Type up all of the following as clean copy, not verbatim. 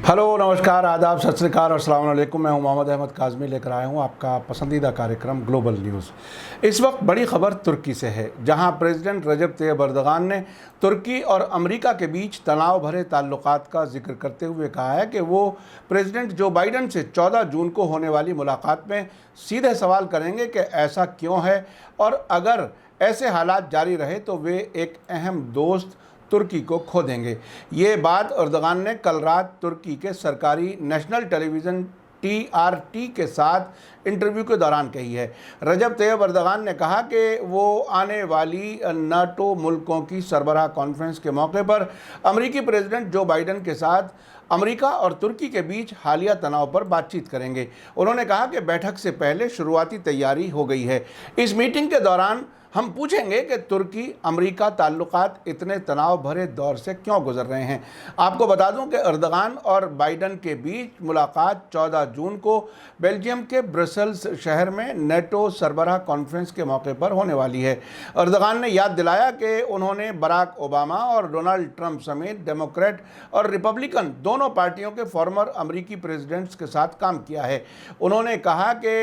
Hello, नमस्कार, आदाब, सत श्री अकाल और अस्सलाम वालेकुम। मैं हूं मोहम्मद अहमद काज़मी, लेकर आया हूं आपका पसंदीदा कार्यक्रम ग्लोबल न्यूज़। इस वक्त बड़ी खबर तुर्की से है, जहां प्रेसिडेंट रजब तैयब अर्दगान ने तुर्की और अमेरिका के बीच तनाव भरे ताल्लुकात का जिक्र करते हुए कहा है कि वो प्रेसिडेंट जो बाइडन से 14 जून को होने वाली मुलाकात में सीधे सवाल करेंगे कि ऐसा क्यों है, और अगर ऐसे हालात जारी रहे तो वे एक अहम दोस्त तुर्की को खो देंगे। ये बात अर्दगान ने कल रात तुर्की के सरकारी नेशनल टेलीविज़न TRT के साथ इंटरव्यू के दौरान कही है। रजब तैयब अर्दगान ने कहा कि वो आने वाली नाटो मुल्कों की सरबराह कॉन्फ्रेंस के मौके पर अमेरिकी प्रेसिडेंट जो बाइडन के साथ अमेरिका और तुर्की के बीच हालिया तनाव पर बातचीत करेंगे। उन्होंने कहा कि बैठक से पहले शुरुआती तैयारी हो गई है। इस मीटिंग के दौरान हम पूछेंगे कि तुर्की अमेरिका ताल्लुकात इतने तनाव भरे दौर से क्यों गुजर रहे हैं। आपको बता दूं कि अर्दगान और बाइडन के बीच मुलाकात 14 जून को बेल्जियम के ब्रसेल्स शहर में नेटो सरबराह कॉन्फ्रेंस के मौके पर होने वाली है। अर्दगान ने याद दिलाया कि उन्होंने बराक ओबामा और डोनाल्ड ट्रंप समेत डेमोक्रेट और रिपब्लिकन दोनों पार्टियों के फॉर्मर अमेरिकी प्रेसिडेंट्स के साथ काम किया है। उन्होंने कहा कि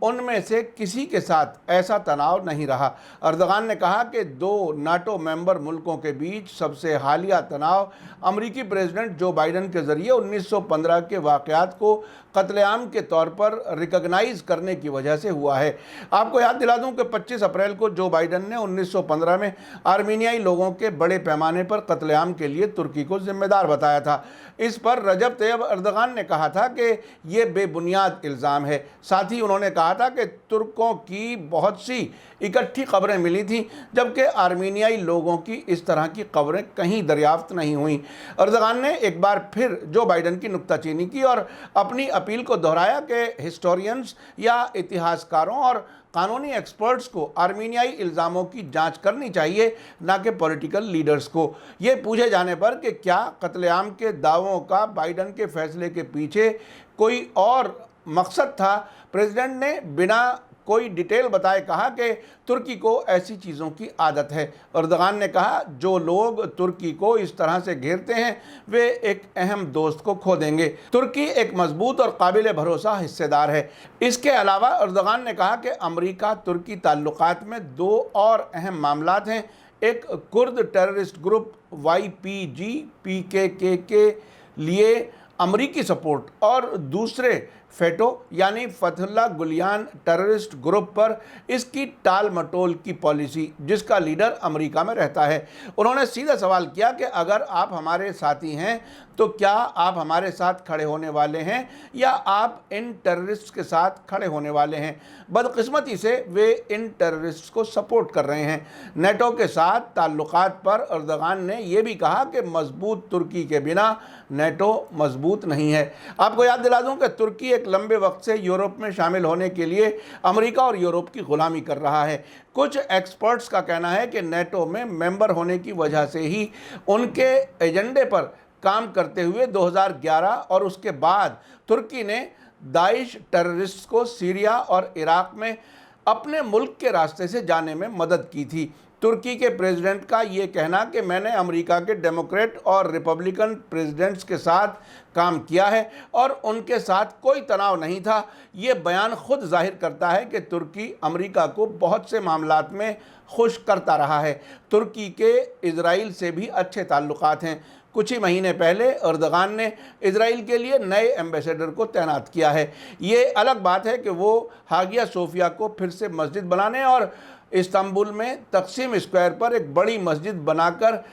उनमें से किसी के साथ ऐसा तनाव नहीं रहा। अर्दगान ने कहा कि दो नाटो मेंबर मुल्कों के बीच सबसे हालिया तनाव अमेरिकी प्रेसिडेंट जो बाइडन के ज़रिए 1915 के वाक़यात को कत्लेआम के तौर पर रिकॉग्नाइज करने की वजह से हुआ है। आपको याद दिला दूं कि 25 अप्रैल को जो बाइडन ने 1915 में आर्मीनियाई लोगों के बड़े पैमाने पर कत्लेआम के लिए तुर्की को जिम्मेदार बताया था। इस पर रजब तैयब अर्दगान ने कहा था कि ये बेबुनियाद इल्ज़ाम है। साथ ही उन्होंने कहा था कि तुर्कों की बहुत सी इकट्ठी खबरें मिली थीं, जबकि आर्मीनियाई लोगों की इस तरह की खबरें कहीं दरियाफ्त नहीं हुई। अर्दगान ने एक बार फिर जो बाइडन की नुक्ताचीनी की और अपनी अपील को दोहराया कि हिस्टोरियंस या इतिहासकारों और कानूनी एक्सपर्ट्स को आर्मीनियाई इल्ज़ामों की जांच करनी चाहिए, ना कि पॉलिटिकल लीडर्स को। ये पूछे जाने पर कि क्या कत्लेआम के दावों का बाइडन के फैसले के पीछे कोई और मकसद था, प्रेसिडेंट ने बिना कोई डिटेल बताए कहा कि तुर्की को ऐसी चीज़ों की आदत है। अर्दगान ने कहा जो लोग तुर्की को इस तरह से घेरते हैं वे एक अहम दोस्त को खो देंगे। तुर्की एक मजबूत और काबिल भरोसा हिस्सेदार है। इसके अलावा अर्दगान ने कहा कि अमेरिका तुर्की ताल्लुकात में दो और अहम मामलात हैं। एक Kurd terrorist group YPG PKK के लिए अमरीकी सपोर्ट और दूसरे फेटो यानी फतहुल्लाह गुलियान टेररिस्ट ग्रुप पर इसकी टाल मटोल की पॉलिसी, जिसका लीडर अमेरिका में रहता है। उन्होंने सीधा सवाल किया कि अगर आप हमारे साथी हैं तो क्या आप हमारे साथ खड़े होने वाले हैं या आप इन टेररिस्ट के साथ खड़े होने वाले हैं। बदकिस्मती से वे इन टेररिस्ट को सपोर्ट कर रहे हैं। नेटो के साथ ताल्लुकात पर अर्दगान ने यह भी कहा कि मजबूत तुर्की के बिना नेटो मजबूत नहीं है। आपको याद दिला दूं कि तुर्की एक लंबे वक्त से यूरोप में शामिल होने के लिए अमेरिका और यूरोप की गुलामी कर रहा है। कुछ एक्सपर्ट्स का कहना है कि नेटो में मेंबर होने की वजह से ही उनके एजेंडे पर काम करते हुए 2011 और उसके बाद तुर्की ने दाइश टेररिस्ट को सीरिया और इराक में अपने मुल्क के रास्ते से जाने में मदद की थी। तुर्की के प्रेसिडेंट का ये कहना कि मैंने अमेरिका के डेमोक्रेट और रिपब्लिकन प्रेसिडेंट्स के साथ काम किया है और उनके साथ कोई तनाव नहीं था, ये बयान खुद जाहिर करता है कि तुर्की अमेरिका को बहुत से मामलात में खुश करता रहा है। तुर्की के इजराइल से भी अच्छे ताल्लुकात हैं। कुछ ही महीने पहले अर्दगान ने इजराइल के लिए नए एम्बेसडर को तैनात किया है। ये अलग बात है कि वो हागिया सोफिया को फिर से मस्जिद बनाने और इस्तांबुल में तकसीम स्क्वायर पर एक बड़ी मस्जिद बनाकर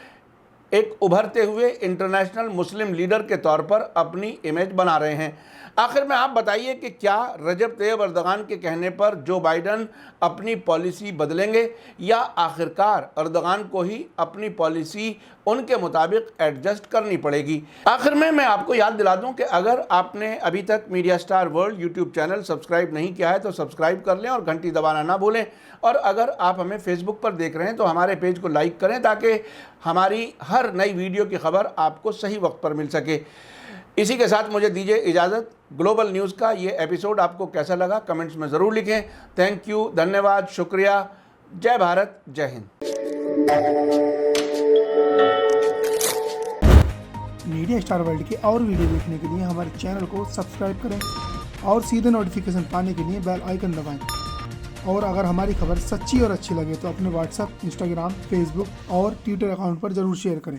एक उभरते हुए इंटरनेशनल मुस्लिम लीडर के तौर पर अपनी इमेज बना रहे हैं। आखिर में आप बताइए कि क्या रजब तैयब अर्दगान के कहने पर जो बाइडन अपनी पॉलिसी बदलेंगे या आखिरकार अर्दगान को ही अपनी पॉलिसी उनके मुताबिक एडजस्ट करनी पड़ेगी। आखिर में मैं आपको याद दिला दूं कि अगर आपने अभी तक media star world YouTube channel subscribe नहीं किया है तो सब्सक्राइब कर लें और घंटी दबाना ना भूलें। और अगर आप हमें फेसबुक पर देख रहे हैं तो हमारे पेज को लाइक करें ताकि हमारी हर नई वीडियो की खबर आपको सही वक्त पर मिल सके। इसी के साथ मुझे दीजिए इजाज़त। ग्लोबल न्यूज़ का ये एपिसोड आपको कैसा लगा कमेंट्स में ज़रूर लिखें। थैंक यू, धन्यवाद, शुक्रिया। जय भारत, जय हिंद। میڈیا اسٹار ورلڈ کے اور ویڈیو دیکھنے کے لیے ہمارے چینل کو سبسکرائب کریں اور سیدھے نوٹیفیکیشن پانے کے لیے بیل آئیکن دبائیں۔ اور اگر ہماری خبر سچی اور اچھی لگے تو اپنے واٹس ایپ، انسٹاگرام، فیس بک اور ٹویٹر اکاؤنٹ پر ضرور شیئر کریں۔